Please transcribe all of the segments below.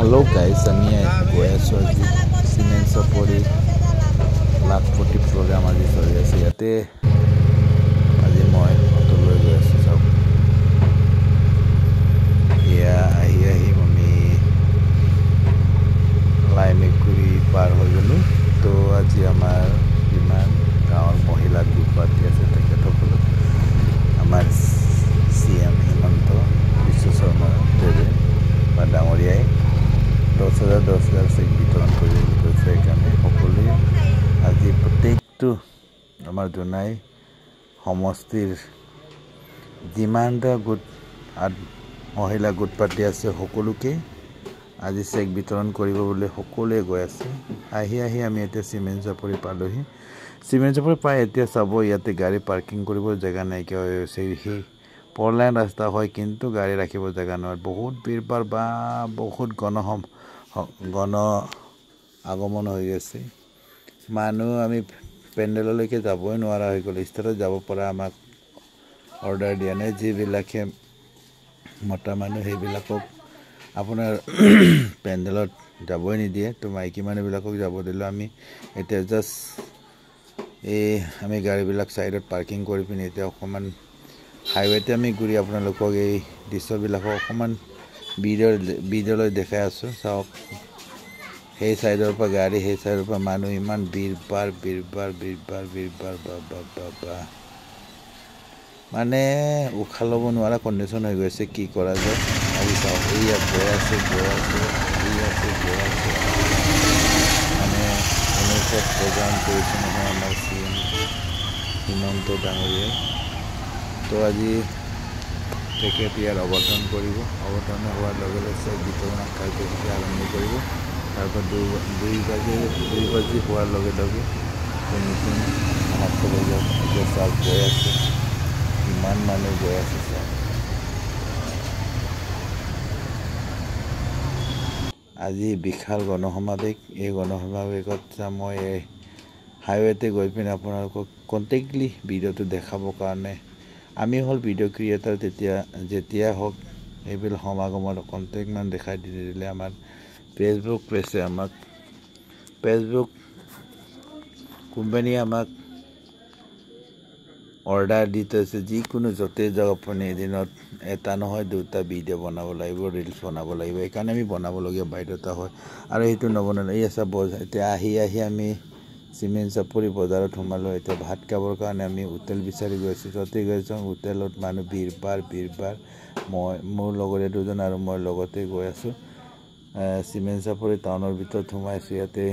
Hello guys, আমি গৈ আছোঁ আজি চিমেণ্ট চাপৰি লাখপতি প্ৰগ্ৰাম আজি চলি আছে ইয়াতে আজি মই অটলৈ গৈ আছোঁ চাওক এয়া আহি আমি লাইমেকুৰি পাৰ হৈ গ'লোঁ তো আজি আমাৰ যিমান গাঁৱৰ মহিলা গ্ৰুপ পাৰ্টি আছে তেখেতসকলে আমাৰ CM হিমন্ত বিশ্ব শৰ্মা দেৱে বা ডাঙৰীয়াই 10,000 চেক বিতৰণ কৰিবলৈ গৈছে সেইকাৰণে সকলোৱে আজি প্ৰত্যেকটো আমাৰ জনাই সমষ্টিৰ যিমানটা গোট মহিলা গোট পাৰ্টি আছে সকলোকে আজি চেক বিতৰণ কৰিব বুলি সকলোৱে গৈ আছে আহি আমি এতিয়া চিমেণ্ট চাপৰি পালোহি চিমেণ্ট চাপৰি পাই এতিয়া চাব ইয়াতে গাড়ী পাৰ্কিং কৰিব জেগা নাইকিয়া হৈ গৈছে সেই পৰলাইন ৰাস্তা হয় কিন্তু গাড়ী ৰাখিব জেগা নহয় বহুত ভিৰবাৰ বা বহুত গণ আগমন হৈ গৈছে মানুহ আমি পেণ্ডেললৈকে যাবই নোৱাৰা হৈ গ'ল ষ্টেজত যাব পৰা আমাক অৰ্ডাৰ দিয়া নাই যিবিলাকে মতা মানুহ সেইবিলাকক আপোনাৰ পেণ্ডেলত যাবই নিদিয়ে তো মাইকী মানুহবিলাকক যাব দিলোঁ আমি এতিয়া জাষ্ট আমি গাড়ীবিলাক ছাইডত পাৰ্কিং কৰি পিনি এতিয়া অকণমান হাইৱেতে আমি ঘূৰি আপোনালোকক এই দৃশ্যবিলাকক অকণমান ভিডিঅ'লৈ দেখাই আছোঁ চাওক সেই চাইডৰ পৰা গাড়ী সেই চাইডৰ পৰা মানুহ ইমান ভিৰবাৰ বা মানে উশাহ ল'ব নোৱাৰা কণ্ডিশ্যন হৈ গৈছে কি কৰা যায় আজি চাওক এয়া গৈ আছে মানে এনেকুৱা প্ৰগ্ৰাম কৰিছে নহয় আমাৰ CM হিমন্ত ডাঙৰীয়াই তো আজি তেখেত ইয়াৰ অৱতৰণ কৰিব অৱতৰণ হোৱাৰ লগে লগে চেক বিতৰণ কাৰ্যসূচী আৰম্ভ কৰিব তাৰপৰা 2 বাজি হোৱাৰ লগে লগে মিটিং সমাপ্ত হৈ যাব এতিয়া চাওক গৈ আছে ইমান মানুহ গৈ আছে চাওক আজি বিশাল গণসমাৱেশ এই গণসমাৱেশত মই এই হাইৱেতে গৈ পিনে আপোনালোকক কণ্টেক্টলি ভিডিঅ'টো দেখাবৰ কাৰণে আমি হ'ল ভিডিঅ' ক্ৰিয়েটাৰ যেতিয়া হওক এইবিলাক সমাগমত কণ্টেক্টমান দেখাই দিলে আমাৰ ফেচবুক পেজে আমাক ফেচবুক কোম্পানীয়ে আমাক অৰ্ডাৰ দি থৈছে যিকোনো য'তে যাওক আপুনি এদিনত এটা নহয় দুটা ভিডিঅ' বনাব লাগিব ৰিলছ বনাব লাগিব সেইকাৰণে আমি বনাবলগীয়া বাধ্যতা হয় আৰু সেইটো নবনালে এই আছে এতিয়া আহি আমি চিমেণ্ট চাপৰি বজাৰত সোমালোঁ এতিয়া ভাত খাবৰ কাৰণে আমি হোটেল বিচাৰি গৈছোঁ য'তে গৈছোঁ হোটেলত মানুহ ভিৰবাৰ মই মোৰ লগৰে দুজন আৰু মই লগতে গৈ আছোঁ চিমেণ্ট চাপৰি টাউনৰ ভিতৰত সোমাইছোঁ ইয়াতে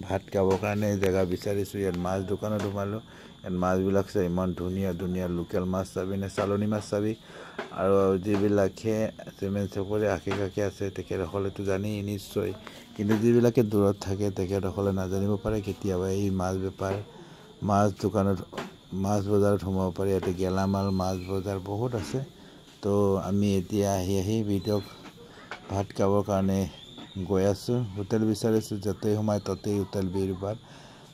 ভাত খাবৰ কাৰণে জেগা বিচাৰিছোঁ ইয়াত মাছ দোকানত সোমালোঁ ইয়াত মাছবিলাক চাই ইমান ধুনীয়া লোকেল মাছ চাবি নে চালনী মাছ চাবি আৰু যিবিলাকে চিমেণ্ট চাপৰি আশে কাষে আছে তেখেতসকলেতো জানেই নিশ্চয় কিন্তু যিবিলাকে দূৰত থাকে তেখেতসকলে নাজানিব পাৰে কেতিয়াবা এই মাছ বেপাৰ মাছ দোকানত মাছ বজাৰত সোমাব পাৰে ইয়াতে গেলামাল মাছ বজাৰ বহুত আছে তো আমি এতিয়া আহি ভিডিঅ' ভাত খাবৰ কাৰণে গৈ আছোঁ হোটেল বিচাৰিছোঁ য'তে সোমাই ত'তেই হোটেল ভিৰবাৰ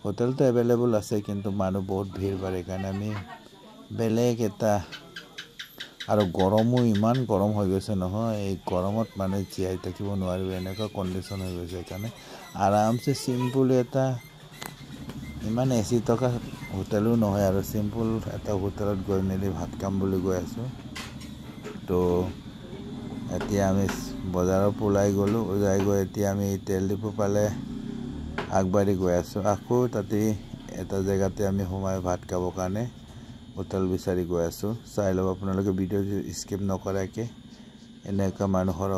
হোটেলটো এভেইলেবল আছে কিন্তু মানুহ বহুত ভিৰবাৰ সেইকাৰণে আমি বেলেগ এটা আৰু গৰমো ইমান গৰম হৈ গৈছে নহয় এই গৰমত মানে জীয়াই থাকিব নোৱাৰিব এনেকুৱা কণ্ডিশ্যন হৈ গৈছে সেইকাৰণে আৰামছে চিম্পুল এটা ইমান AC থকা হোটেলো নহয় আৰু চিম্পুল এটা হোটেলত গৈ মেলি ভাত খাম বুলি গৈ আছোঁ তো এতিয়া আমি বজাৰৰ ওলাই গৈ এতিয়া আমি তেল ডিপু পালে আগবাঢ়ি গৈ আছোঁ আকৌ তাতে এটা জেগাতে আমি সোমাই ভাত খাবৰ কাৰণে হোটেল বিচাৰি গৈ আছোঁ চাই লওক আপোনালোকে ভিডিঅ' স্কিপ নকৰাকৈ এনেকুৱা মানুহৰ